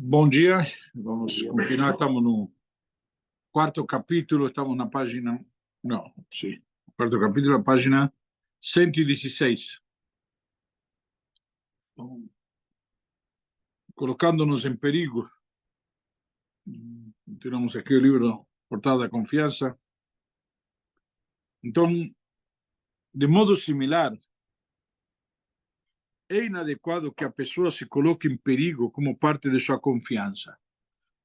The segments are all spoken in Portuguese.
Bom dia, vamos continuar. Estamos no quarto capítulo, estamos na página. Não, sim, quarto capítulo, a página 116. Então, colocando-nos em perigo. Tiramos aqui o livro Portal da Confiança. Então, de modo similar, é inadequado que a pessoa se coloque em perigo como parte de sua confiança.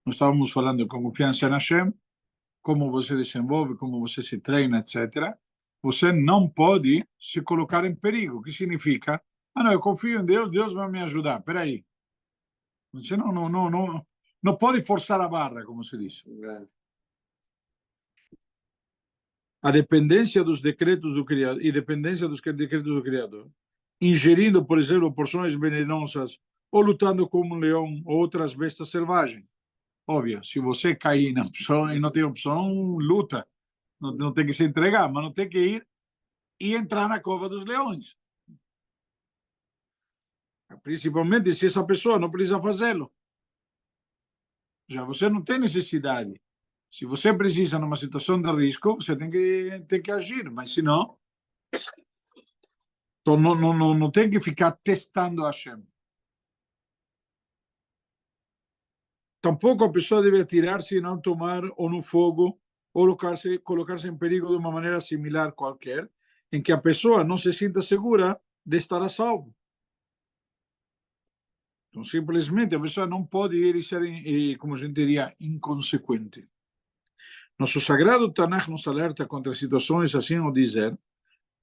Nós estávamos falando de confiança na Hashem, como você desenvolve, como você se treina, etc. Você não pode se colocar em perigo. O que significa? Ah, não, eu confio em Deus, Deus vai me ajudar. Espera aí. Você não pode forçar a barra, como se diz. A dependência dos decretos do Criador e dependência dos decretos do Criador, ingerindo, por exemplo, porções venenosas ou lutando como um leão ou outras bestas selvagens. Óbvio, se você cair na opção e não tem opção, luta. Não tem que se entregar, mas não tem que ir e entrar na cova dos leões. Principalmente se essa pessoa não precisa fazê-lo. Já você não tem necessidade. Se você precisa numa situação de risco, você tem que agir, mas se não, então não tem que ficar testando a Hashem. Tampouco a pessoa deve atirar-se em alto mar ou no fogo ou colocar-se em perigo de uma maneira similar qualquer, em que a pessoa não se sinta segura de estar a salvo. Então, simplesmente, a pessoa não pode ir e ser, como a gente diria, inconsequente. Nosso sagrado Tanakh nos alerta contra situações assim ao dizer: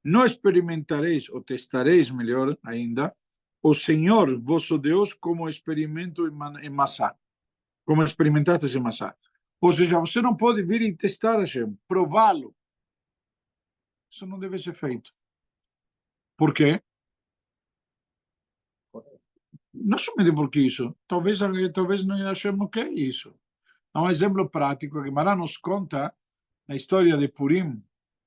não experimentareis, ou testareis, melhor ainda, o Senhor, vosso Deus, como experimento em Massá, como experimentaste em Massá. Ou seja, você não pode vir e testar Hashem, prová-lo. Isso não deve ser feito. Por quê? Não somente porque isso. Talvez não achemos que é isso. Há um exemplo prático que Mará nos conta na história de Purim.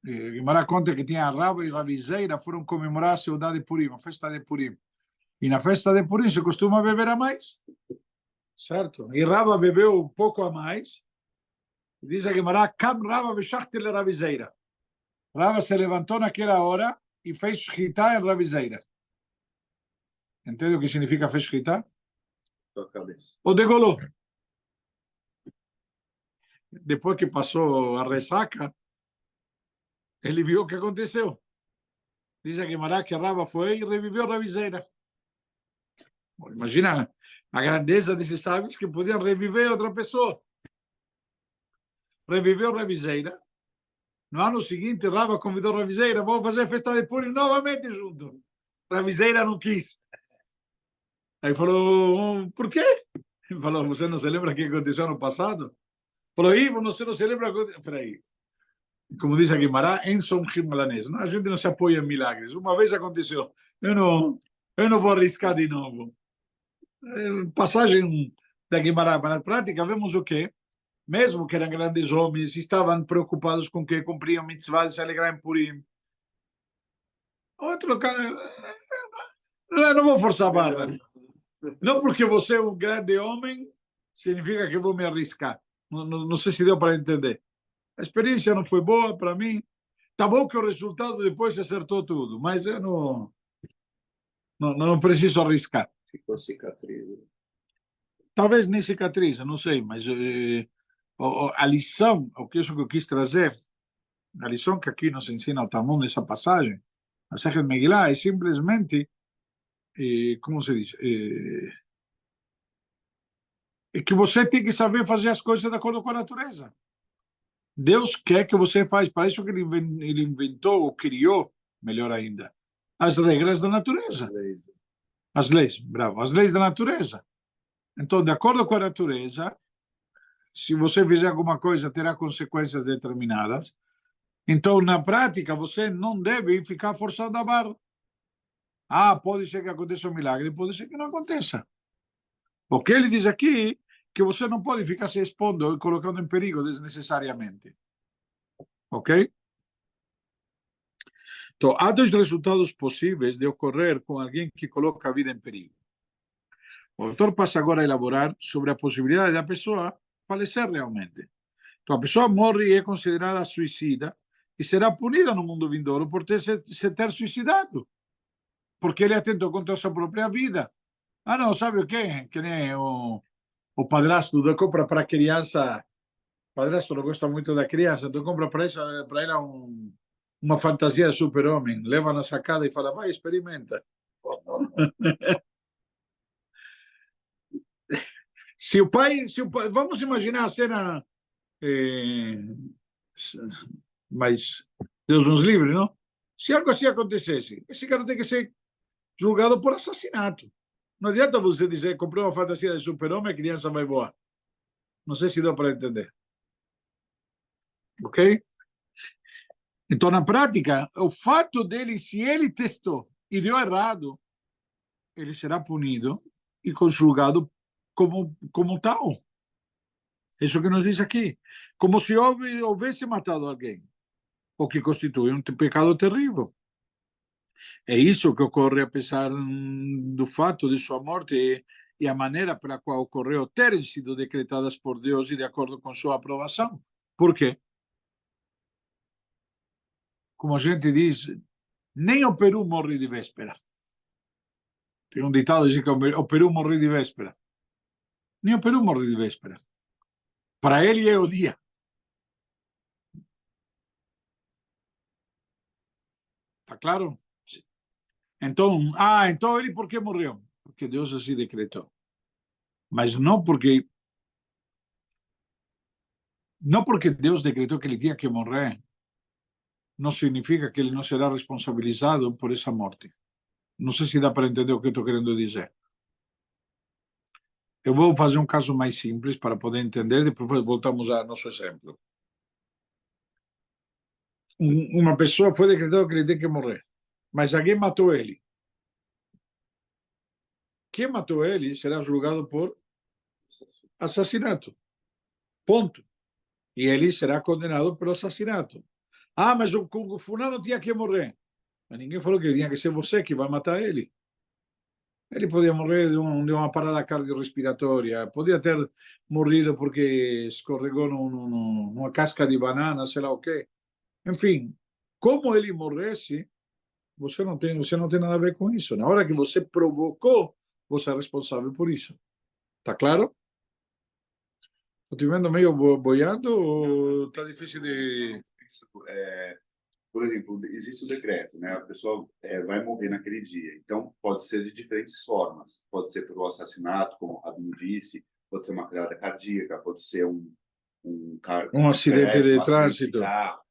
Guimarães conta que tinha Rava e Ravizeira foram comemorar a saudade de Purim, a festa de Purim. E na festa de Purim se costuma beber a mais, certo? E Rava bebeu um pouco a mais. E diz a Guimarães, Kam Rava Beshachtel Ravizeira. Rava se levantou naquela hora e fez shkita em Ravizeira. Entende o que significa fez shkita? O degolou. Depois que passou a ressaca, ele viu o que aconteceu. Diz a Guimarães que Rava foi e reviveu Ravizeira. Imagina a grandeza desses sábios que podiam reviver outra pessoa. Reviveu Ravizeira. No ano seguinte, Rava convidou Ravizeira, vamos fazer a festa de Purim novamente junto. Ravizeira não quis. Aí falou, por quê? Ele falou, você não se lembra o que aconteceu no passado? Falou, Ivo, você não se lembra? Peraí. Como diz a Guimarães, Enson Himalanês. A gente não se apoia em milagres. Uma vez aconteceu. Eu não vou arriscar de novo. Passagem da Guimarães para a prática, vemos o quê? Mesmo que eram grandes homens, estavam preocupados com que cumpriam mitzvah de se alegrar em Purim. Outro cara, não vou forçar a barra. Não porque você é um grande homem, significa que vou me arriscar. Não sei se deu para entender. A experiência não foi boa para mim. Tá bom que o resultado depois se acertou tudo, mas eu não preciso arriscar. Ficou cicatriz. Talvez nem cicatriz, não sei, mas a lição, o que eu quis trazer, a lição que aqui nos ensina o Talmud nessa passagem, a Sechet Megillah, é simplesmente, como se diz, é que você tem que saber fazer as coisas de acordo com a natureza. Deus quer que você faça, para isso que ele inventou, ou criou, melhor ainda, as regras da natureza. As leis, bravo, as leis da natureza. Então, de acordo com a natureza, se você fizer alguma coisa, terá consequências determinadas. Então, na prática, você não deve ficar forçando a barra. Ah, pode ser que aconteça um milagre, pode ser que não aconteça. O que ele diz aqui que você não pode ficar se expondo e colocando em perigo desnecessariamente. Ok? Então, há dois resultados possíveis de ocorrer com alguém que coloca a vida em perigo. O autor passa agora a elaborar sobre a possibilidade da pessoa falecer realmente. Então, a pessoa morre e é considerada suicida e será punida no mundo vindouro por se ter suicidado, porque ele atentou contra a sua própria vida. Ah, não, sabe o quê? Que nem o padrasto da compra para a criança. O padrasto não gosta muito da criança, então compra para ela uma fantasia de super-homem. Leva na sacada e fala, vai, experimenta. Se o pai, vamos imaginar a cena, eh, mas Deus nos livre, não? Se algo assim acontecesse, esse cara tem que ser julgado por assassinato. Não adianta você dizer, comprei uma fantasia de super-homem, a criança vai voar. Não sei se deu para entender. Ok? Então, na prática, o fato dele, se ele testou e deu errado, ele será punido e julgado como tal. Isso que nos diz aqui. Como se houvesse matado alguém, o que constitui um pecado terrível. É isso que ocorre apesar do fato de sua morte e a maneira pela qual ocorreu terem sido decretadas por Deus e de acordo com sua aprovação. Por quê? Como a gente diz, nem o Peru morre de véspera. Tem um ditado que diz que o Peru morre de véspera. Nem o Peru morre de véspera. Para ele é o dia. Está claro? Então ele por que morreu? Porque Deus assim decretou. Mas não porque Deus decretou que ele tinha que morrer, não significa que ele não será responsabilizado por essa morte. Não sei se dá para entender o que eu estou querendo dizer. Eu vou fazer um caso mais simples para poder entender, depois voltamos ao nosso exemplo. Uma pessoa foi decretado que ele tem que morrer, mas alguém matou ele. Quem matou ele será julgado por assassinato. Ponto. E ele será condenado pelo assassinato. Ah, mas o fulano tinha que morrer. Mas ninguém falou que tinha que ser você que vai matar ele. Ele podia morrer de uma parada cardiorrespiratória, podia ter morrido porque escorregou numa casca de banana, sei lá o quê. Enfim, como ele morresse, você não tem nada a ver com isso. Na hora que você provocou, você é responsável por isso. Tá claro? Estou te vendo meio boiando ou tá difícil de... Por exemplo, existe o decreto, né? A pessoa vai morrer naquele dia. Então, pode ser de diferentes formas. Pode ser por um assassinato, como a Bino disse, pode ser uma parada cardíaca, pode ser um acidente crash, de um acidente de trânsito? carro,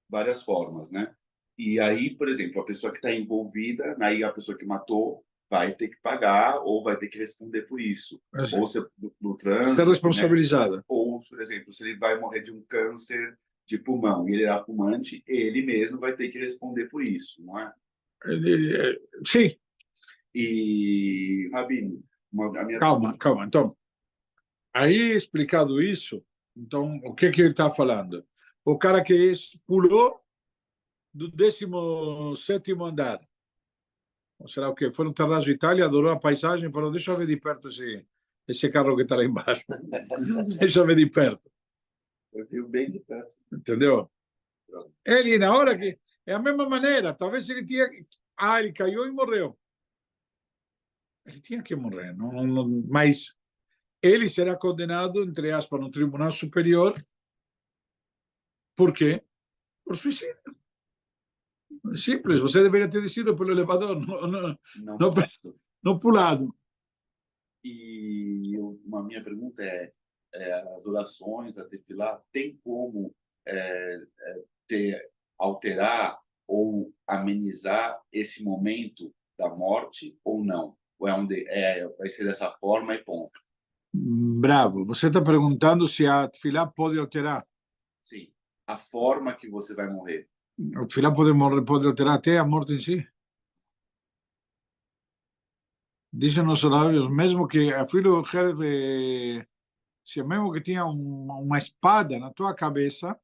várias formas, né? E aí, por exemplo, a pessoa que está envolvida, aí a pessoa que matou vai ter que pagar ou vai ter que responder por isso. Ou se no Está trânsito, né? responsabilizada. Ou, por exemplo, se ele vai morrer de um câncer de pulmão e ele era fumante, ele mesmo vai ter que responder por isso, não é? Sim, E, Rabino, a minha calma, pergunta... calma. Então, aí explicado isso, então, o que ele está falando? O cara que pulou do 17º andar, ou será o quê? Foi no terraço de Itália, adorou a paisagem, falou, deixa eu ver de perto esse carro que está lá embaixo. Deixa eu ver de perto. Eu vi bem de perto. Entendeu? Ele, na hora que... É a mesma maneira, talvez ele tinha... Ah, ele caiu e morreu. Ele tinha que morrer, mas ele será condenado, entre aspas, no Tribunal Superior. Por quê? Por suicídio. Simples, você deveria ter descido pelo elevador, Não, não, não pulado. E uma minha pergunta as orações, a tefilá, tem como alterar ou amenizar esse momento da morte ou não? Ou vai ser dessa forma e ponto? Bravo. Você está perguntando se a tefilá pode alterar. Sim, a forma que você vai morrer. A tefilá pode alterar até a morte em si. Dizem nossos lábios, mesmo que a filho se mesmo que tinha uma espada na tua cabeça,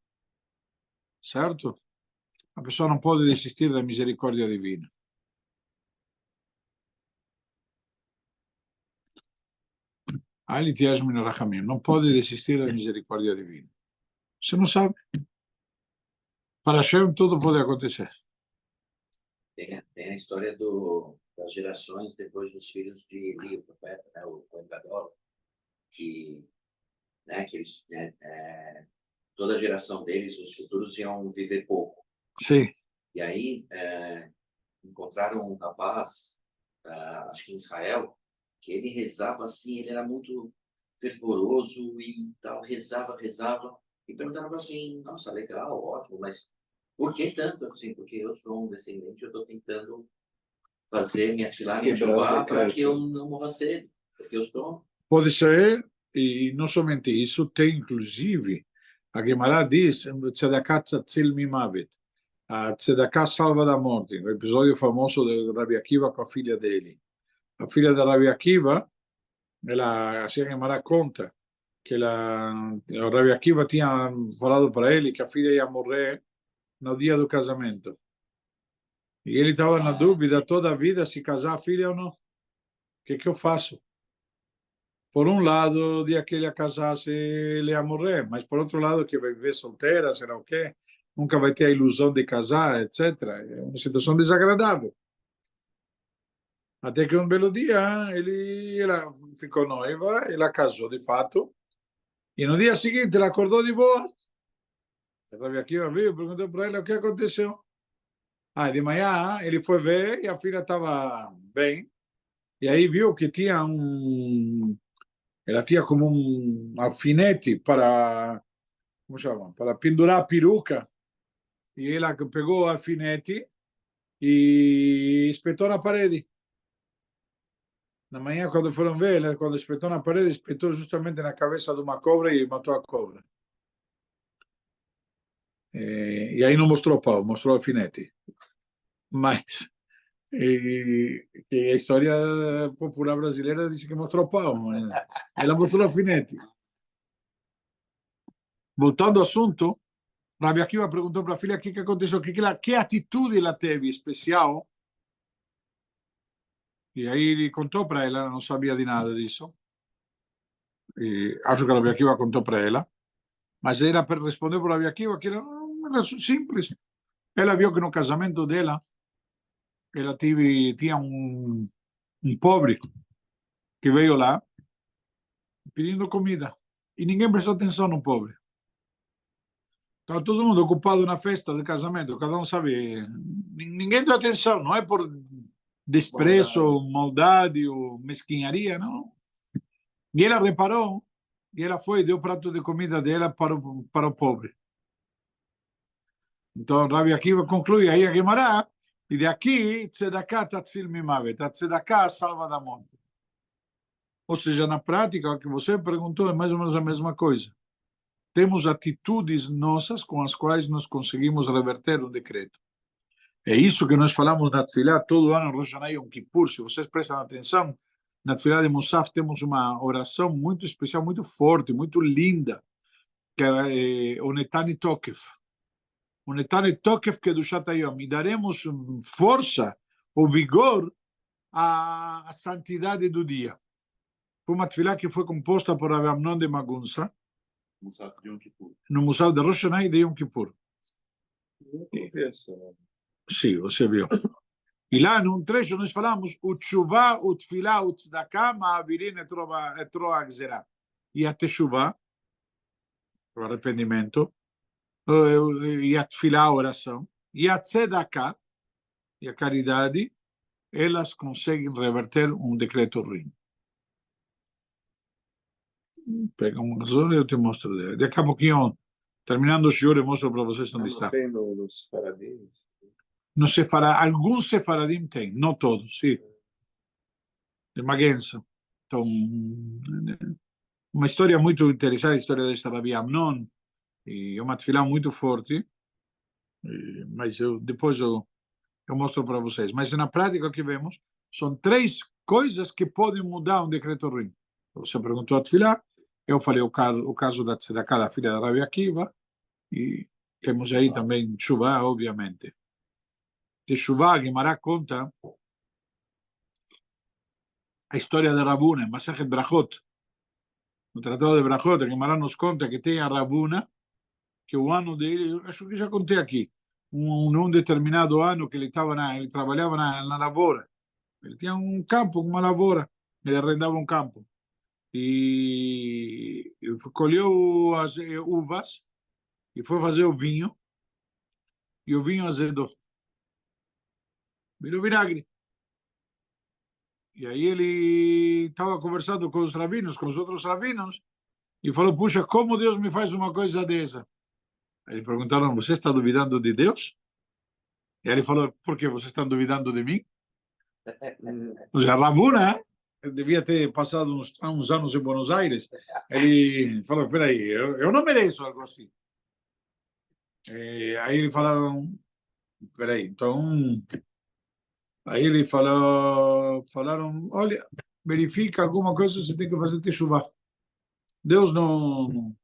certo? A pessoa não pode desistir da misericórdia divina. Ali tiash min rachamim. Não pode desistir da misericórdia divina. Você não sabe. Para Hashem tudo pode acontecer. Tem a história das gerações depois dos filhos de Eli, o profeta, né, o Cohen Gadol, que, né, que eles, né, toda a geração deles, os futuros iam viver pouco. Sim. E aí encontraram um rapaz, acho que em Israel, que ele rezava assim, ele era muito fervoroso e tal, rezava, e perguntaram assim, nossa, legal, ótimo, mas por que tanto assim? Porque eu sou um descendente, eu estou tentando fazer minha filha me ajudar para que eu não morra cedo, porque eu sou... Pode ser, e não somente isso, tem inclusive, a Gemara diz, Tzedakah tzatzil mimavet. A Tzedakah salva da morte, o episódio famoso de Rabbi Akiva com a filha dele. A filha de Rabbi Akiva, ela, assim a Gemara conta, que o Rabbi Akiva tinha falado para ele que a filha ia morrer no dia do casamento. E ele estava na dúvida toda a vida se casar a filha ou não. O que eu faço? Por um lado, o dia que ele ia casar-se, ele ia morrer, mas por outro lado, que vai viver solteira, será o quê? Nunca vai ter a ilusão de casar, etc. É uma situação desagradável. Até que um belo dia, ela ficou noiva, ela casou de fato, e no dia seguinte ela acordou de boa. Eu estava aqui, eu vi, perguntou para ela o que aconteceu. De manhã ele foi ver e a filha estava bem, e aí viu que tinha ela tinha como um alfinete para, como chama, para pendurar a peruca, e ela pegou o alfinete e espetou na parede. Na manhã, quando foram ver, ela, quando espetou na parede, espetou justamente na cabeça de uma cobra e matou a cobra. E aí não mostrou pau, mostrou alfinete. Mas que a história popular brasileira diz que mostrou pau, mas ela mostrou alfinete. Voltando ao assunto, Rabbi Akiva perguntou para a filha o que aconteceu, que atitude ela teve especial. E aí ele contou para ela, não sabia de nada disso. E acho que Rabbi Akiva contou para ela. Mas ela respondeu para Rabbi Akiva que era simples. Ela viu que no casamento dela, ela tinha um pobre que veio lá pedindo comida. E ninguém prestou atenção no pobre. Estava todo mundo ocupado na festa de casamento, cada um sabe. Ninguém deu atenção, não é por desprezo, maldade ou mesquinharia, não. E ela reparou, e ela foi e deu o prato de comida dela para o pobre. Então, Rabbi Akiva conclui aí a Gemara, e de aqui, Tzedakah tatzil mimavet, a Tzedakah salva da morte. Ou seja, na prática, o que você perguntou é mais ou menos a mesma coisa. Temos atitudes nossas com as quais nós conseguimos reverter um decreto. É isso que nós falamos na Tfilá todo ano, Rosh Hashanah e Yom Kippur. Se vocês prestam atenção, na Tfilá de Musaf temos uma oração muito especial, muito forte, muito linda, que é o Netani Tokef. O Netani Tokef Kedushat Hayom. E daremos força ou vigor à santidade do dia. Foi uma Tfilá que foi composta por Rav Amnon de Magunsa, Musaf de Yom Kippur. no Musaf de Rosh Hashanah e de Yom Kippur. Sim, você viu. E lá, num trecho, nós falamos o teshuvah, o tefilá, o tzedakah, ma'avirin et roa gzerah. E a teshuvah, o arrependimento, e a tefilá, a oração, e a tzedakah, e a caridade, elas conseguem reverter um decreto ruim. Pega um razão e eu te mostro. Daqui a pouquinho, terminando o shiur, eu mostro para vocês onde está. Tem nos Faradim. No Sefarad, alguns sefaradim tem, não todos, sim. De Magenza. Então, uma história muito interessante, a história desta Rabi Amnon, e é uma tefilá muito forte, mas depois eu mostro para vocês. Mas na prática o que vemos são três coisas que podem mudar um decreto ruim. Você perguntou a tefilá, eu falei o caso da tzedakah da filha da Rabi Akiva, e temos aí também Teshuvah, obviamente. Teshuvah, Guimarães conta a história de Rabuna, Masechet Brachot, no Tratado de Brachot, a Gemara nos conta que tem a Rabuna, que o ano dele, eu acho que já contei aqui, um determinado ano que ele trabalhava na lavoura. Ele tinha um campo, uma lavoura, ele arrendava um campo. E colheu as uvas e foi fazer o vinho, e o vinho azedou. Virou vinagre. E aí ele estava conversando com os rabinos, com os outros rabinos, e falou, puxa, como Deus me faz uma coisa dessa? Aí perguntaram, você está duvidando de Deus? E ele falou, por que você está duvidando de mim? Ou seja, Rabuna devia ter passado uns anos em Buenos Aires. Ele falou, peraí, eu não mereço algo assim. Aí ele falaram, peraí, então... Aí ele falaram, olha, verifica alguma coisa, você tem que fazer teshuvá. Deus não...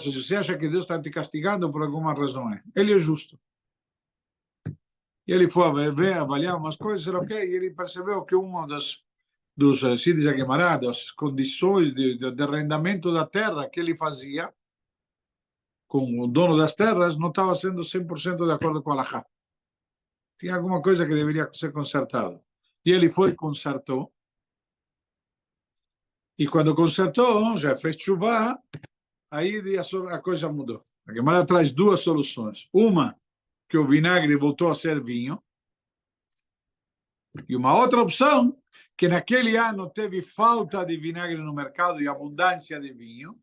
Se você acha que Deus está te castigando por alguma razão, ele é justo. E ele foi ver, avaliar umas coisas, ok, e ele percebeu que uma das se diz a Guimarães, das condições de arrendamento da terra que ele fazia com o dono das terras não estava sendo 100% de acordo com a Halachá. Tinha alguma coisa que deveria ser consertada. E ele foi e consertou. E quando consertou, já fez chuva, aí a coisa mudou. A Guimarães traz duas soluções. Uma, que o vinagre voltou a ser vinho. E uma outra opção, que naquele ano teve falta de vinagre no mercado e abundância de vinho.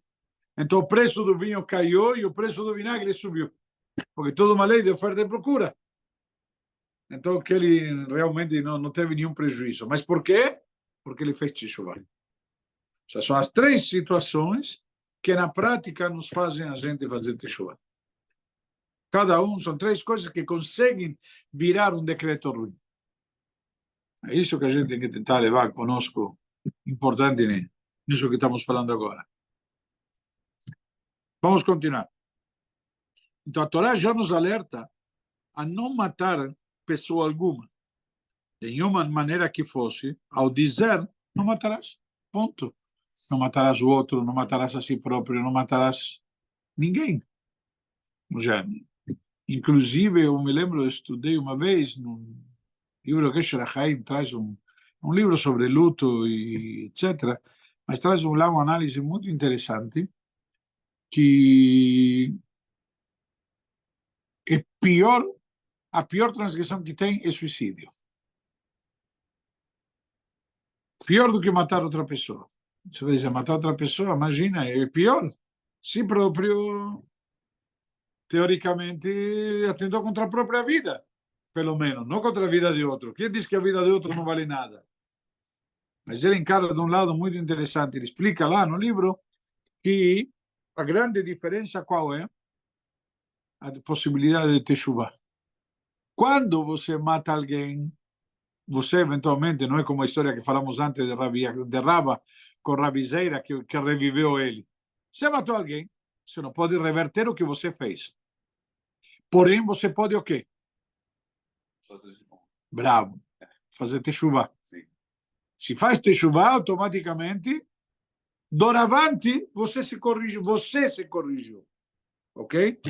Então o preço do vinho caiu e o preço do vinagre subiu. Porque toda uma lei de oferta e procura. Então que ele realmente não teve nenhum prejuízo. Mas por quê? Porque ele fez teshuvá. São as três situações que na prática nos fazem a gente fazer teshuvá. Cada são três coisas que conseguem virar um decreto ruim. É isso que a gente tem que tentar levar conosco, importante nisso que estamos falando agora. Vamos continuar. Então a Torá já nos alerta a não matar pessoa alguma, de nenhuma maneira que fosse, ao dizer, não matarás, ponto. Não matarás o outro, não matarás a si próprio, não matarás ninguém. Já, inclusive, eu me lembro, eu estudei uma vez num livro que Gesher HaChaim traz um livro sobre luto e etc., mas traz lá uma análise muito interessante que a pior transgressão que tem é suicídio. Pior do que matar outra pessoa. Se você matar outra pessoa, imagina, é pior. Si próprio, teoricamente, atentou contra a própria vida, pelo menos, não contra a vida de outro. Quem diz que a vida de outro não vale nada? Mas ele encara de um lado muito interessante. Ele explica lá no livro que a grande diferença qual é? A possibilidade de teshuvá. Quando você mata alguém, você eventualmente, não é como a história que falamos antes de Rava com Rabizeira, que reviveu ele. Você matou alguém, você não pode reverter o que você fez. Porém, você pode o quê? Bravo. Fazer teshuvá. Se faz teshuvá, automaticamente, doravante, você se corrigiu. Ok?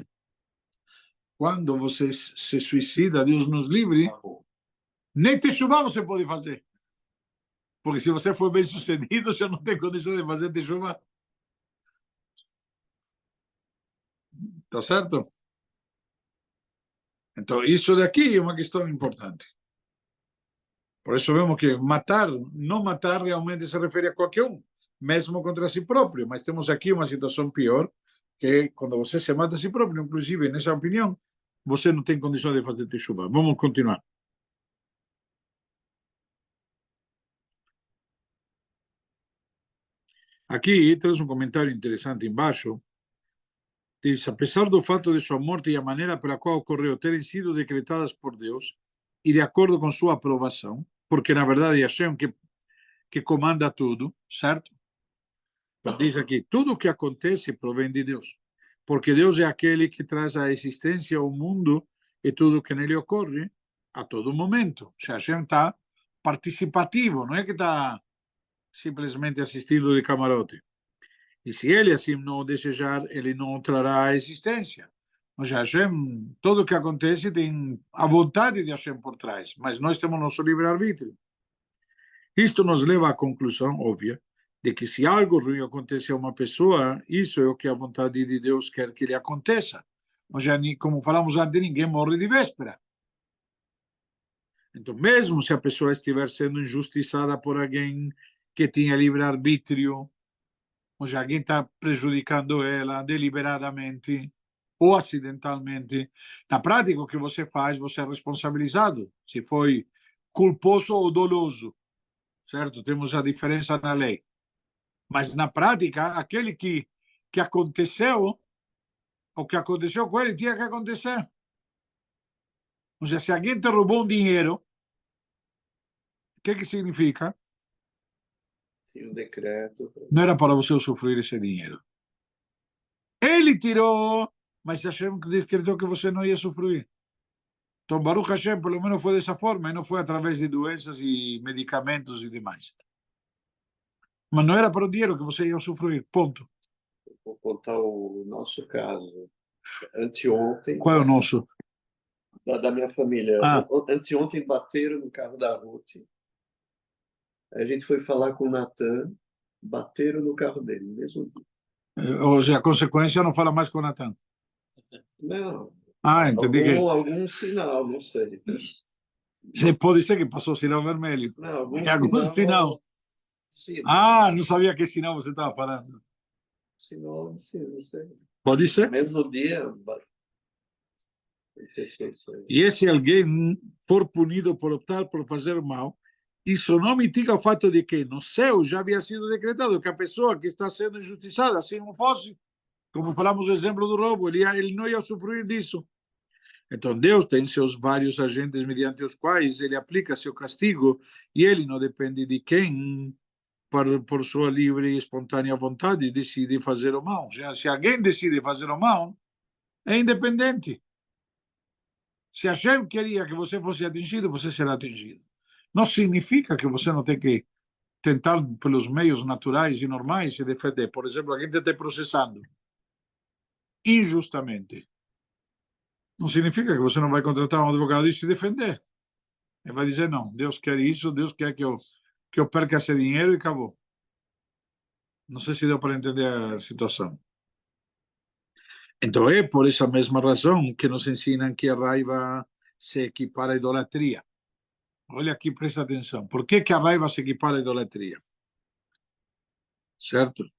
Quando você se suicida, Deus nos livre, nem teshuvá você pode fazer. Porque se você for bem sucedido, você não tem condição de fazer teshuvá. Tá certo? Então, isso daqui é uma questão importante. Por isso vemos que não matar realmente se refere a qualquer um, mesmo contra si próprio. Mas temos aqui uma situação pior, que é quando você se mata a si próprio, inclusive, nessa opinião, você não tem condição de fazer teshuvá. Vamos continuar. Aqui traz um comentário interessante embaixo. Diz, apesar do fato de sua morte e a maneira pela qual ocorreu terem sido decretadas por Deus e de acordo com sua aprovação, porque na verdade é Hashem que comanda tudo, certo? Então, diz aqui, tudo o que acontece provém de Deus, porque Deus é aquele que traz à existência o mundo e tudo o que nele ocorre a todo momento. O sea, Hashem está participativo, não é que está simplesmente assistindo de camarote. E se ele assim não desejar, ele não trará à existência. Ou seja, Hashem, tudo o que acontece tem a vontade de Hashem por trás, mas nós temos nosso livre-arbítrio. Isto nos leva à conclusão óbvia de que se algo ruim acontece a uma pessoa, isso é o que a vontade de Deus quer que lhe aconteça. Ou seja, como falamos antes, ninguém morre de véspera. Então, mesmo se a pessoa estiver sendo injustiçada por alguém que tinha livre-arbítrio, ou seja, alguém está prejudicando ela deliberadamente ou acidentalmente, na prática, o que você faz, você é responsabilizado, se foi culposo ou doloso, certo? Temos a diferença na lei. Mas, na prática, aquele que aconteceu, o que aconteceu com ele tinha que acontecer. Ou seja, se alguém te roubou um dinheiro, o que significa? Tinha um decreto. Não era para você usufruir esse dinheiro. Ele tirou, mas Hashem decretou que você não ia usufruir. Então, Baruch Hashem, pelo menos foi dessa forma, e não foi através de doenças e medicamentos e demais. Mas não era para o dinheiro que você ia usufruir, ponto. Vou contar o nosso caso. Anteontem, Qual é o nosso? da minha família. Ah. Anteontem bateram no carro da Ruth. A gente foi falar com o Natan, bateram no carro dele, no mesmo dia. Ou seja, a consequência não fala mais com o Natan. Não, Ah, entendi algum sinal, não sei. que pode ser que passou sinal vermelho. Não, algum É algum sinal. Ah, não sabia que sinal você estava falando. Sinal, sim, não sei. Pode ser. Mesmo dia, E esse alguém for punido por optar por fazer mal, isso não mitiga o fato de que no céu já havia sido decretado que a pessoa que está sendo injustiçada, se não fosse, como falamos do exemplo do roubo, ele não ia usufruir disso. Então Deus tem seus vários agentes mediante os quais ele aplica seu castigo e ele não depende de quem, por sua livre e espontânea vontade, decide fazer o mal. Se alguém decide fazer o mal, é independente. Se Hashem queria que você fosse atingido, você será atingido. Não significa que você não tem que tentar, pelos meios naturais e normais, se defender. Por exemplo, alguém te está processando injustamente. Não significa que você não vai contratar um advogado e se defender. Ele vai dizer, não, Deus quer isso, Deus quer que eu perca esse dinheiro e acabou. Não sei se deu para entender a situação. Então é por essa mesma razão que nos ensinam que a raiva se equipara à idolatria. Olha aqui, presta atenção. Por que a raiva se equipara à idolatria? Certo?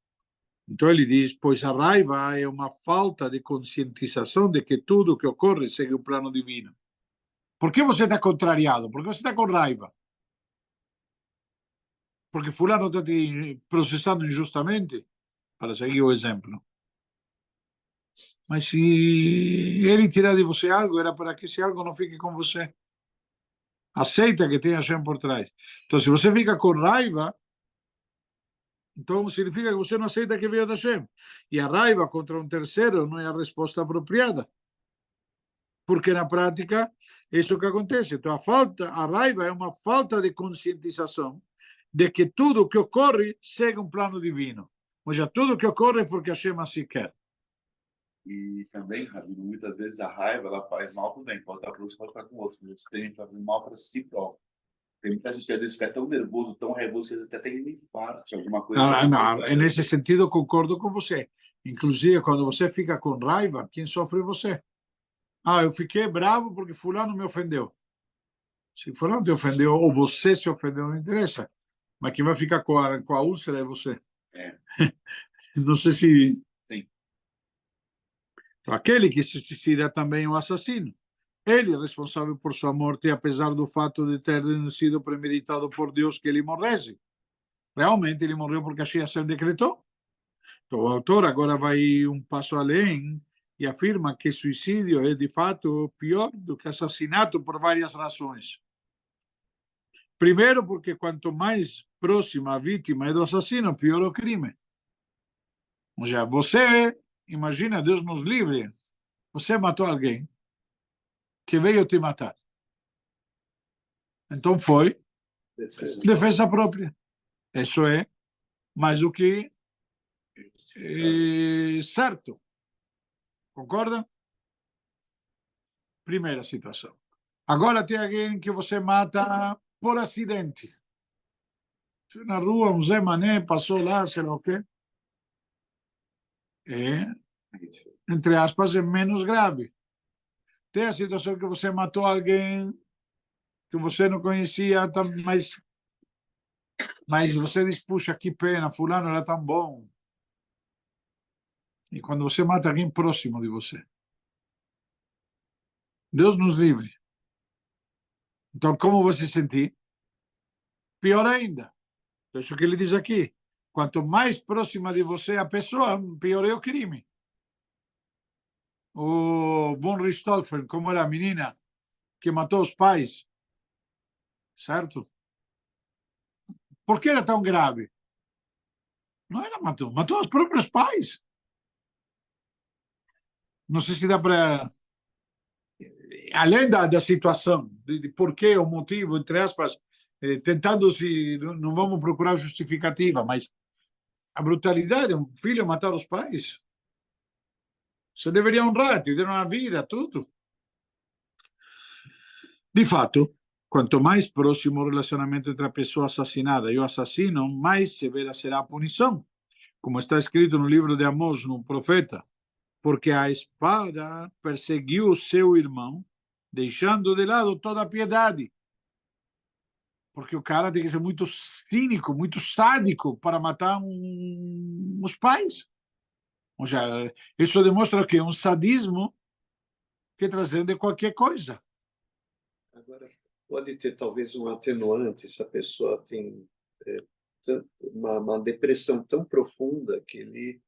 Então ele diz, pois a raiva é uma falta de conscientização de que tudo o que ocorre segue o plano divino. Por que você está contrariado? Por que você está com raiva? Porque fulano está te processando injustamente? Para seguir o exemplo. Mas se ele tirar de você algo, era para que esse algo não fique com você. Aceita que tem Hashem por trás. Então, se você fica com raiva, então significa que você não aceita que veio da Hashem. E a raiva contra um terceiro não é a resposta apropriada. Porque na prática, é isso que acontece. Então, a raiva é uma falta de conscientização de que tudo o que ocorre segue um plano divino. Ou seja, tudo o que ocorre é porque Hashem assim quer. E também, Rabino, muitas vezes a raiva ela faz mal também. Pode estar para você, pode estar com outro. Muitos têm fazer mal para si próprio. Tem muita gente que às vezes fica tão nervoso, tão raivoso, que às vezes até tem um infarto, alguma coisa. Não, nesse sentido, concordo com você. Inclusive, quando você fica com raiva, quem sofre é você. Ah, eu fiquei bravo porque fulano me ofendeu. Se fulano te ofendeu ou você se ofendeu, não interessa. Mas quem vai ficar com a úlcera é você. É. Não sei se... Sim. Aquele que se suicida também é um assassino. Ele é responsável por sua morte, apesar do fato de ter sido premeditado por Deus que ele morresse. Realmente ele morreu porque assim Hashem decretou. Então, o autor agora vai um passo além e afirma que suicídio é, de fato, pior do que assassinato por várias razões. Primeiro, porque quanto mais próxima a vítima é do assassino, pior o crime. Ou seja, você, imagina, Deus nos livre, você matou alguém que veio te matar. Então foi defesa própria. Isso é mais do que certo. Concorda? Primeira situação. Agora tem alguém que você mata por acidente. Na rua, um Zé Mané passou lá, sei lá o quê. Entre aspas, é menos grave. Tem a situação que você matou alguém que você não conhecia, mas você diz, puxa, que pena, fulano era tão bom. E quando você mata alguém próximo de você, Deus nos livre. Então, como você sentir? Pior ainda. É isso que ele diz aqui. Quanto mais próxima de você a pessoa, pior é o crime. O von Richthofen, como era a menina que matou os pais, certo? Por que era tão grave? Não era matou os próprios pais. Não sei se dá para... Além da situação, de por que o motivo, entre aspas, tentando se... Não vamos procurar justificativa, mas a brutalidade, um filho matar os pais, você deveria honrar, te deram a vida, tudo. De fato, quanto mais próximo o relacionamento entre a pessoa assassinada e o assassino, mais severa será a punição. Como está escrito no livro de Amós, no profeta, porque a espada perseguiu o seu irmão, deixando de lado toda a piedade. Porque o cara tem que ser muito cínico, muito sádico para matar os pais. Ou seja, isso demonstra que é um sadismo que transcende qualquer coisa. Agora, pode ter talvez um atenuante se a pessoa tem uma depressão tão profunda que ele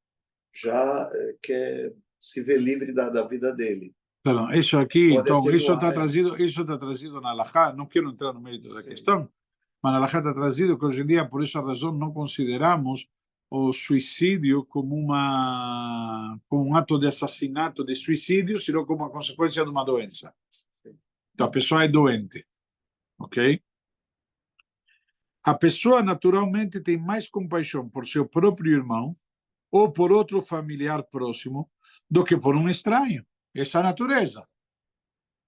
já quer se ver livre da vida dele. Então, isso aqui, Pode então, isso atenuar, está trazido na Halakha, não quero entrar no mérito da Sim. questão, mas na Halakha está trazido que hoje em dia, por essa razão, não consideramos o suicídio como um ato de assassinato, de suicídio, senão como uma consequência de uma doença. Então, a pessoa é doente, ok? A pessoa, naturalmente, tem mais compaixão por seu próprio irmão ou por outro familiar próximo do que por um estranho. Essa é a natureza,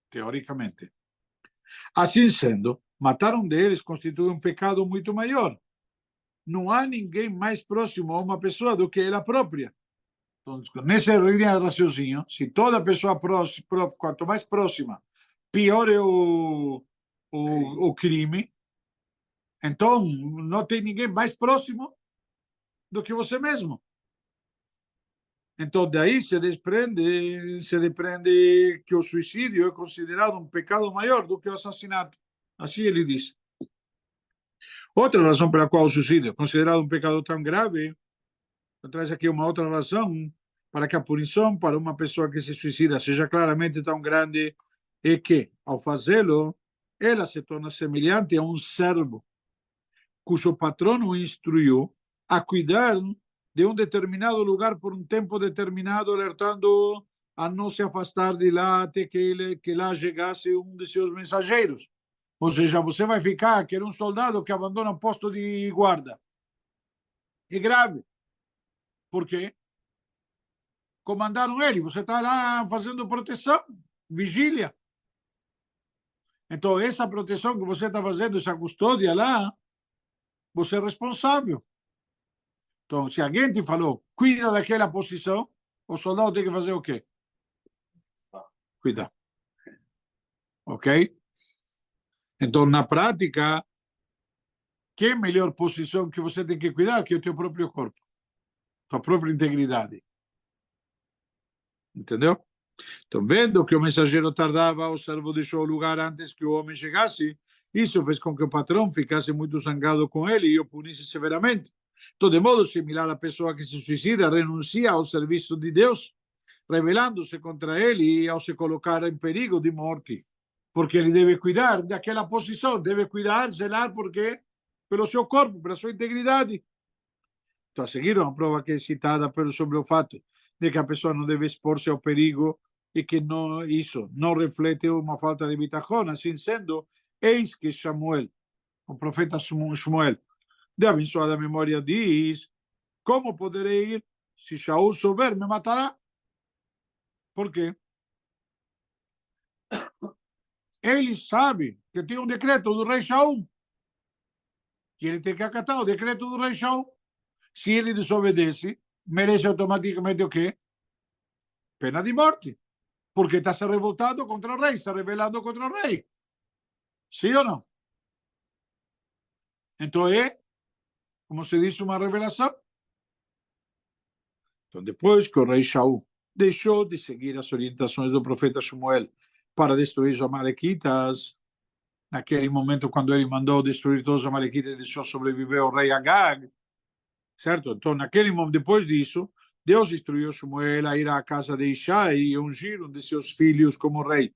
teoricamente. Assim sendo, matar um deles constitui um pecado muito maior. Não há ninguém mais próximo a uma pessoa do que ela própria. Então, nessa linha de raciocínio, se toda pessoa próxima, quanto mais próxima, pior é o crime, então não tem ninguém mais próximo do que você mesmo. Então, daí se desprende que o suicídio é considerado um pecado maior do que o assassinato. Assim ele diz. Outra razão pela qual o suicídio é considerado um pecado tão grave, traz aqui uma outra razão para que a punição para uma pessoa que se suicida seja claramente tão grande, é que, ao fazê-lo, ela se torna semelhante a um servo, cujo patrono o instruiu a cuidar de um determinado lugar por um tempo determinado, alertando a não se afastar de lá até que lá chegasse um de seus mensageiros. Ou seja, você vai ficar, que era um soldado que abandona um posto de guarda. É grave. Por quê? Comandaram ele, você está lá fazendo proteção, vigília. Então, essa proteção que você está fazendo, essa custódia lá, você é responsável. Então, se alguém te falou, cuida daquela posição, o soldado tem que fazer o quê? Cuidar. Ok? Então, na prática, que é a melhor posição que você tem que cuidar? Que é o teu próprio corpo, tua própria integridade. Entendeu? Então, vendo que o mensageiro tardava, o servo deixou o lugar antes que o homem chegasse. Isso fez com que o patrão ficasse muito zangado com ele e o punisse severamente. Então, de modo similar, a pessoa que se suicida renuncia ao serviço de Deus, rebelando-se contra ele e ao se colocar em perigo de morte. Porque ele deve cuidar daquela posição, deve cuidar, zelar, porque pelo seu corpo, pela sua integridade. Então, a seguir, uma prova que é citada sobre o fato de que a pessoa não deve expor-se ao perigo e que isso não reflete uma falta de bitachon. Assim sendo, eis que Samuel, o profeta Shmuel, de abençoada memória, diz: como poderei ir se Shaul souber, me matará. Por quê? Ele sabe que tem um decreto do rei Shaul, que ele tem que acatar o decreto do rei Shaul. Se ele desobedece, merece automaticamente o quê? Pena de morte. Porque está se revoltando contra o rei, está rebelando contra o rei. Sim ou não? Então é, como se diz, uma revelação. Então, depois que o rei Shaul deixou de seguir as orientações do profeta Samuel para destruir os amalequitas, naquele momento, quando ele mandou destruir todos os amalequitas, deixou sobreviver o rei Agag, certo? Então, naquele momento, depois disso, Deus instruiu Samuel a ir à casa de Ishai e ungir um de seus filhos como rei,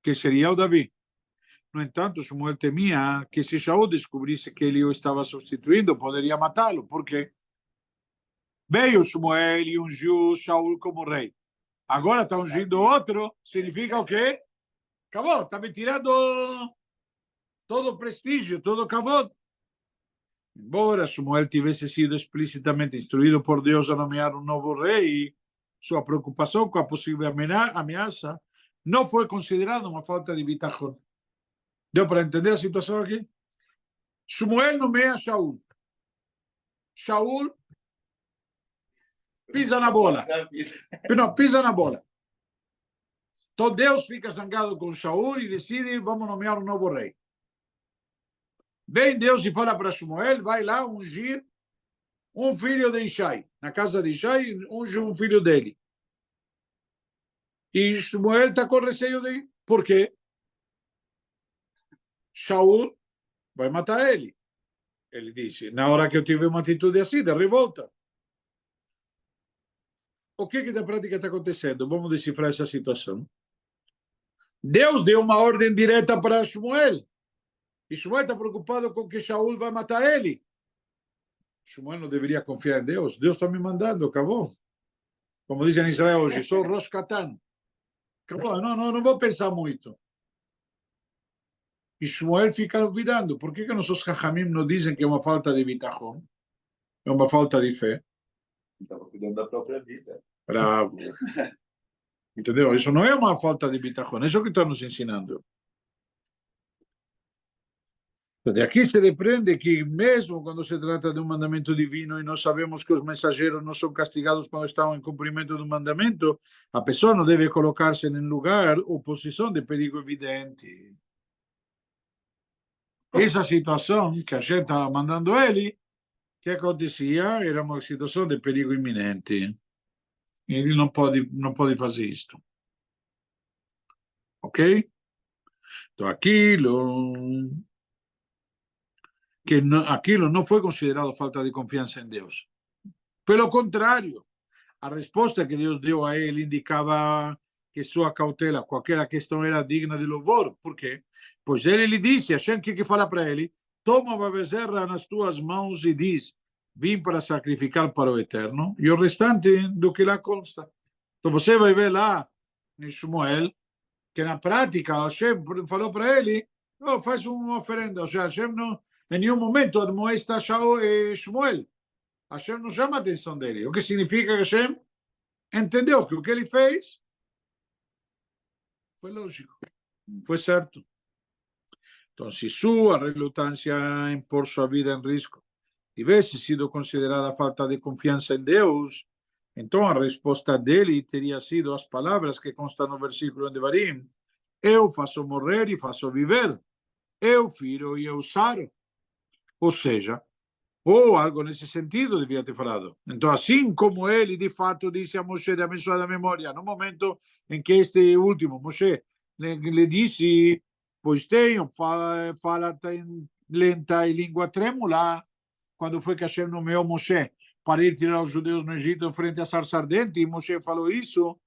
que seria o Davi. No entanto, Samuel temia que se Shaul descobrisse que ele o estava substituindo, poderia matá-lo. Por quê? Veio Samuel e ungiu Shaul como rei. Agora está ungindo outro, significa o quê? Acabou, está me tirando todo o prestígio, todo o kavod. Embora Samuel tivesse sido explicitamente instruído por Deus a nomear um novo rei, sua preocupação com a possível ameaça não foi considerada uma falta de bitachon. Deu para entender a situação aqui? Samuel nomeia Shaul. Shaul pisa na bola. Não, pisa na bola. Então Deus fica zangado com Shaul e decide, vamos nomear um novo rei. Vem Deus e fala para Samuel, vai lá ungir um filho de Ishai. Na casa de Ishai, unge um filho dele. E Samuel está com receio de ir. Por quê? Shaul vai matar ele. Ele disse, na hora que eu tive uma atitude assim, de revolta. O que na prática está acontecendo? Vamos decifrar essa situação. Deus deu uma ordem direta para Samuel. E Samuel está preocupado com que Shaul vai matar ele. Samuel não deveria confiar em Deus. Deus está me mandando, acabou. Como dizem em Israel hoje, sou Rosh Katan. Acabou, não vou pensar muito. E Samuel fica duvidando. Por que nossos Chachamim não dizem que é uma falta de bitachon? É uma falta de fé? Estava cuidando da própria vida. Bravo. Entendeu? Isso não é uma falta de bitachon. É isso que está nos ensinando. De aqui se depreende que, mesmo quando se trata de um mandamento divino e nós sabemos que os mensageiros não são castigados quando estão em cumprimento do mandamento, a pessoa não deve colocar-se em lugar ou posição de perigo evidente. Essa situação que a gente estava mandando ele, que acontecia, era uma situação de perigo iminente. Ele não pode fazer isto. Ok? Então, aquilo não foi considerado falta de confiança em Deus. Pelo contrário, a resposta que Deus deu a ele indicava que sua cautela, qualquer questão, era digna de louvor. Por quê? Pois ele lhe disse, Hashem que fala para ele, toma uma bezerra nas tuas mãos e diz, vim para sacrificar para o Eterno, e o restante do que lá consta. Então você vai ver lá em Shmuel, que na prática Hashem falou para ele, oh, faz uma oferenda. Ou seja, Hashem não, em nenhum momento admoesta Shmuel. Hashem não chama a atenção dele. O que significa que Hashem entendeu que o que ele fez foi lógico, foi certo. Então, se sua relutância em pôr sua vida em risco tivesse sido considerada falta de confiança em Deus, então a resposta dele teria sido as palavras que constam no versículo de Devarim: eu faço morrer e faço viver, eu firo e eu saro. Ou seja, ou algo nesse sentido devia ter falado. Então, assim como ele de fato disse a Moshe de abençoada memória, no momento em que este último, Moshe, lhe disse, pois tenho fala lenta e língua trêmula, quando foi que Hashem nomeou Moshe para ir tirar os judeus no Egito em frente à sarça ardente, e Moshe falou isso.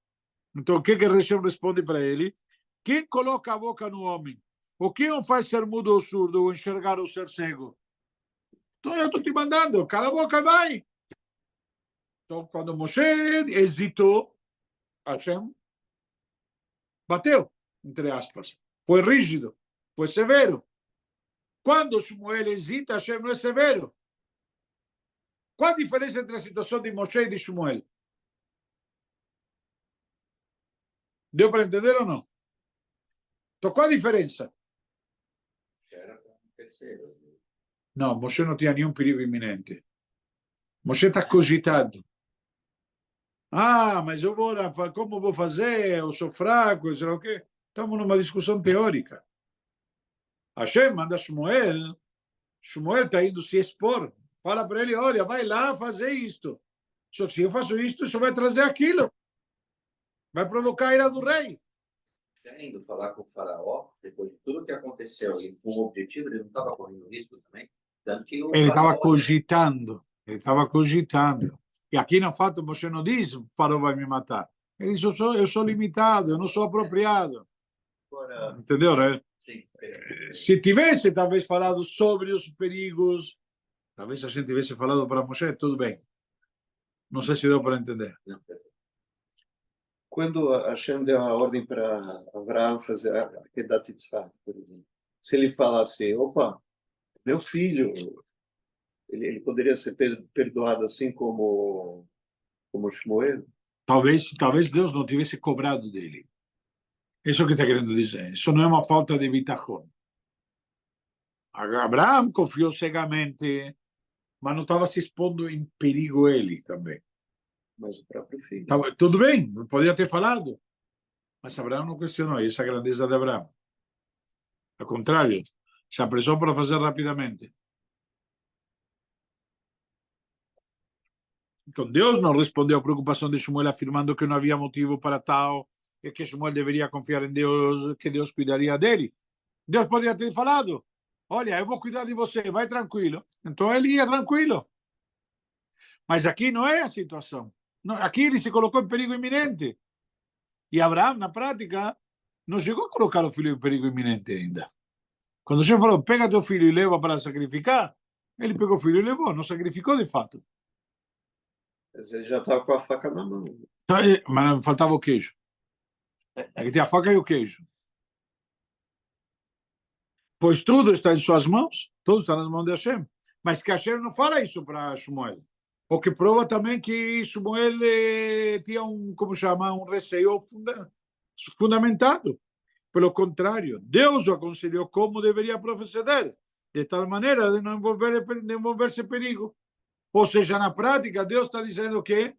Então, o que Hashem responde para ele? Quem coloca a boca no homem? Ou quem o faz ser mudo ou surdo, ou enxergar ou ser cego? Então, eu estou te mandando, cala a boca e vai. Então, quando Moshe hesitou, Hashem bateu, entre aspas. Foi rígido, foi severo. Quando Shmuel hesita, Hashem não é severo. Qual a diferença entre a situação de Moshe e de Shmuel? Deu para entender ou não? Então, qual a diferença? Era para um terceiro. Não, Moshe não tinha nenhum perigo iminente. Moshe está cogitado. Ah, mas eu vou, como vou fazer? Eu sou fraco, sei lá o quê. Estamos numa discussão teórica. Hashem manda Shmuel. Shmuel está indo se expor. Fala para ele, olha, vai lá fazer isto. Só que se eu faço isto, isso vai trazer aquilo. Vai provocar a ira do rei. Já indo falar com o faraó, depois de tudo que aconteceu, e com o objetivo, ele não estava correndo risco também. Tanto que o Ele estava faraó- cogitando. Ele estava cogitando. E aqui no fato, Moshe não diz, o faraó vai me matar. Ele diz, eu sou limitado, eu não sou apropriado. Agora, Entendeu, né? Sim. Se tivesse, talvez, falado sobre os perigos, talvez a gente tivesse falado para Moshe, tudo bem. Não sei se deu para entender. Não, quando Hashem deu a ordem para Abraão fazer a Kedat Yitzhak, por exemplo, se ele falasse, opa, meu filho, ele poderia ser perdoado assim como Shmuel? Talvez Deus não tivesse cobrado dele. Isso que está querendo dizer. Isso não é uma falta de bitachon. Abraão confiou cegamente, mas não estava se expondo em perigo ele também. Mas o próprio filho. Tudo bem, podia ter falado, mas Abraão não questionou essa grandeza de Abraão. Ao contrário, se apressou para fazer rapidamente. Então, Deus não respondeu à preocupação de Shmuel, afirmando que não havia motivo para tal, e que Shmuel deveria confiar em Deus, que Deus cuidaria dele. Deus poderia ter falado, olha, eu vou cuidar de você, vai tranquilo. Então, ele ia tranquilo. Mas aqui não é a situação. Aqui ele se colocou em perigo iminente. E Abraão, na prática, não chegou a colocar o filho em perigo iminente ainda. Quando o Senhor falou, pega teu filho e leva para sacrificar, ele pegou o filho e levou, não sacrificou de fato. Mas ele já estava com a faca na mão. Mas faltava o queijo. É que tem a faca e o queijo. Pois tudo está em suas mãos, tudo está nas mãos de Hashem. Mas que Hashem não fala isso para Shmuel. O que prova também que Shmuel tinha como chama, receio fundamentado. Pelo contrário, Deus o aconselhou como deveria proceder, de tal maneira de não envolver-se em perigo. Ou seja, na prática, Deus está dizendo que,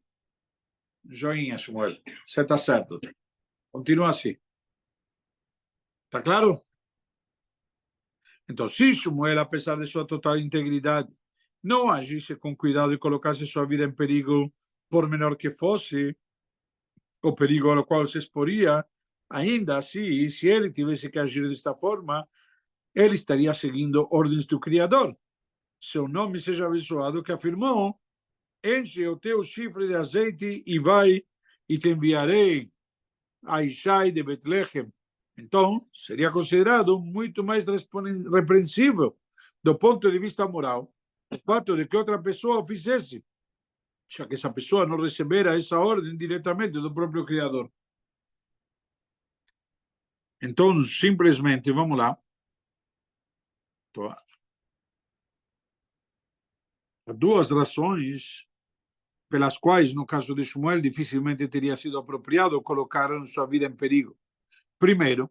joinha, Shmuel, você está certo. Continua assim. Está claro? Então, se Shmuel, apesar de sua total integridade, não agisse com cuidado e colocasse sua vida em perigo, por menor que fosse, o perigo ao qual se exporia, ainda assim, se ele tivesse que agir desta forma, ele estaria seguindo ordens do Criador. Seu nome seja abençoado, que afirmou, enche o teu chifre de azeite e vai, e te enviarei a Ishai de Betlehem. Então, seria considerado muito mais repreensível, do ponto de vista moral, o fato de que outra pessoa o fizesse, já que essa pessoa não recebera essa ordem diretamente do próprio Criador. Então, simplesmente, vamos lá. Há duas razões pelas quais, no caso de Shmuel, dificilmente teria sido apropriado colocar sua vida em perigo. Primeiro,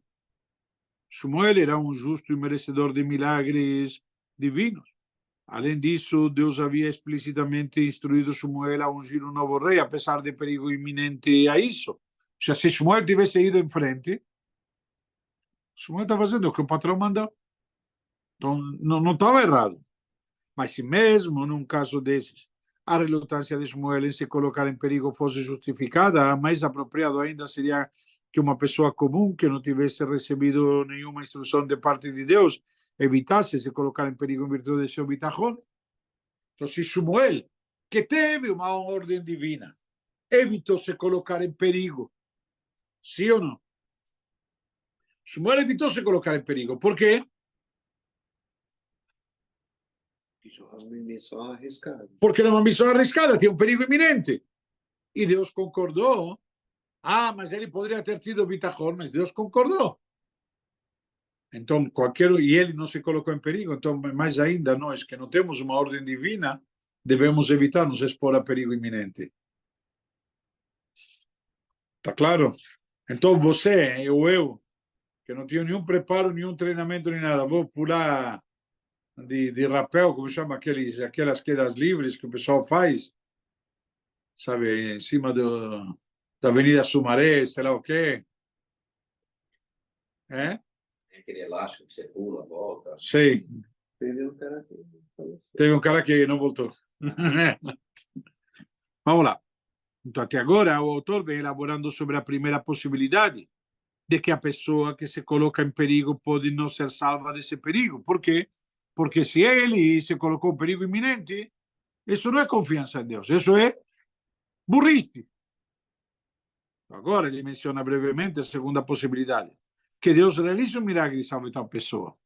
Shmuel era um justo e merecedor de milagres divinos. Além disso, Deus havia explicitamente instruído Shmuel a ungir um novo rei, apesar de perigo iminente a isso. Se Shmuel tivesse ido em frente, Shmuel está fazendo o que o patrão mandou. Então, não estava errado. Mas se mesmo num caso desses, a relutância de Shmuel em se colocar em perigo fosse justificada, mais apropriado ainda seria que uma pessoa comum que não tivesse recebido nenhuma instrução de parte de Deus evitasse se colocar em perigo em virtude de seu bitachon. Então, se Shmuel, que teve uma ordem divina, evitou se colocar em perigo, sim ou não? Shmuel evitou se colocar em perigo. Por quê? Uma missão arriscada. Porque era uma missão arriscada, tinha um perigo iminente. E Deus concordou. Ah, mas ele poderia ter tido bitachon, mas Deus concordou. Então, e ele não se colocou em perigo. Então, mais ainda, nós que não temos uma ordem divina, devemos evitar nos expor a perigo iminente. Tá claro? Então você ou eu, que não tenho nenhum preparo, nenhum treinamento, nem nada, vou pular de rapel, como chama aquelas quedas livres que o pessoal faz, sabe, em cima da Avenida Sumaré, sei lá o quê. É? Tem aquele elástico que você pula, volta. Sei. Teve um cara que falou Teve um cara que não voltou. Vamos lá. Então, até agora, o autor vem elaborando sobre a primeira possibilidade de que a pessoa que se coloca em perigo pode não ser salva desse perigo. Por quê? Porque se ele se colocou em perigo iminente, isso não é confiança em Deus, isso é burrice. Agora ele menciona brevemente a segunda possibilidade, que Deus realize um milagre e salve tal pessoa.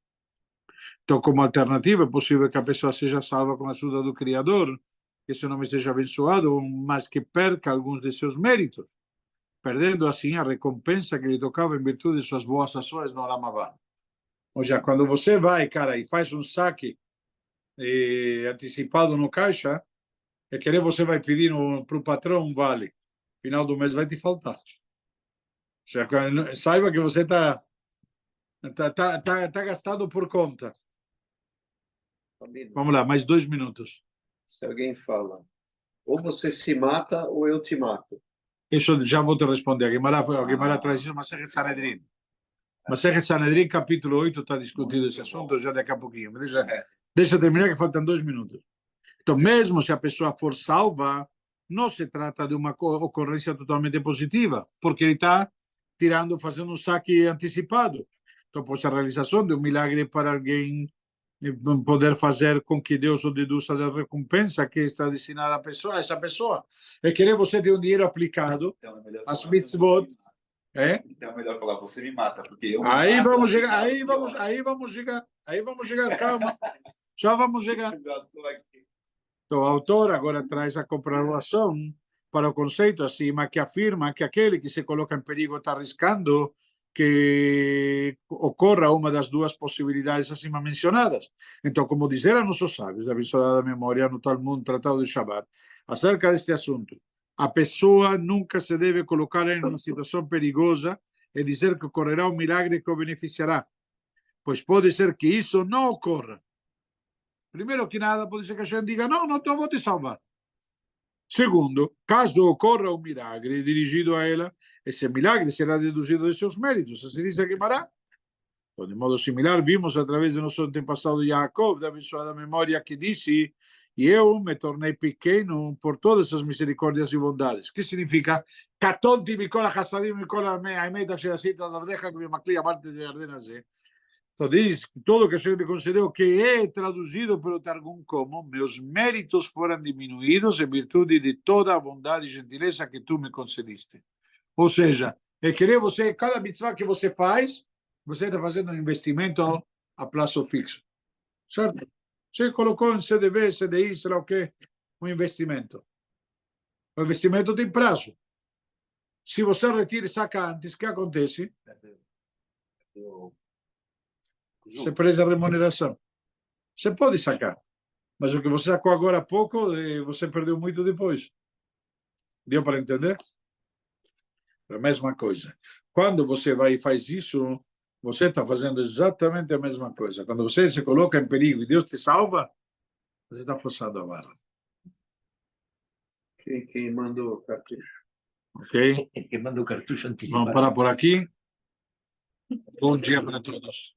Então, como alternativa, é possível que a pessoa seja salva com a ajuda do Criador, que seu nome seja abençoado, mas que perca alguns de seus méritos, perdendo assim a recompensa que lhe tocava em virtude de suas boas ações no Olam Haba. Ou seja, quando você vai, cara, e faz um saque antecipado no caixa, é que você vai pedir para o patrão um vale. Final do mês vai te faltar. Ou seja, saiba que você está gastado por conta. Família. Vamos lá, mais 2 minutos. Se alguém fala, ou você se mata ou eu te mato. Isso já vou te responder. A Guimarães traz isso, Masechet Sanedrin. Masechet Sanedrin, capítulo 8, está discutido esse assunto já daqui a pouquinho. Deixa eu terminar, que faltam 2 minutos. Então, mesmo se a pessoa for salva, não se trata de uma ocorrência totalmente positiva, porque ele está fazendo um saque antecipado. Então, pois a realização de um milagre para alguém poder fazer com que Deus o deduza da recompensa que está destinada a essa pessoa. É querer você ter um dinheiro aplicado, Então é melhor as falar, mitzvot, Então é melhor falar, você me mata, porque eu me aí mato, vamos você chegar, sabe aí vamos chegar, calma, já vamos chegar. Eu já tô aqui. Então, o autor agora traz a comprovação para o conceito acima, que afirma que aquele que se coloca em perigo está arriscando que ocorra uma das duas possibilidades acima mencionadas. Então, como disseram nossos sábios, da abençoada memória no Talmud, Tratado de Shabbat, acerca deste assunto, a pessoa nunca se deve colocar em uma situação perigosa e dizer que ocorrerá um milagre que o beneficiará, pois pode ser que isso não ocorra. Primeiro que nada, pode ser que a gente diga, não vou te salvar. Segundo, caso ocorra um milagre dirigido a ela, esse milagre será deduzido de seus méritos. Assim diz a Guimarães. Então, de modo similar, vimos através do nosso antepassado Jacob, da abençoada memória, que disse, e eu me tornei pequeno por todas as misericórdias e bondades. Que significa? Katonti mikol hachassadim mikol ha'emet asher asita l'avdecha k'bimakli amarte de Yarden hazeh. Então diz tudo que a gente considerou, que é traduzido pelo Targum como meus méritos foram diminuídos em virtude de toda a bondade e gentileza que tu me concediste. Ou seja, é querer você, cada mitzvah que você faz, você está fazendo um investimento a prazo fixo. Certo? Você colocou em CDB, CDI, sei lá o quê, um investimento. O investimento tem prazo. Se você retira e saca antes, o que acontece? Você perde a remuneração. Você pode sacar, mas o que você sacou agora há pouco, você perdeu muito depois. Deu para entender? É a mesma coisa. Quando você vai e faz isso, você está fazendo exatamente a mesma coisa. Quando você se coloca em perigo e Deus te salva, você está forçado a barra. Quem mandou o cartucho? Ok? Quem mandou o cartucho antecipado. Vamos parar por aqui. Bom dia para todos.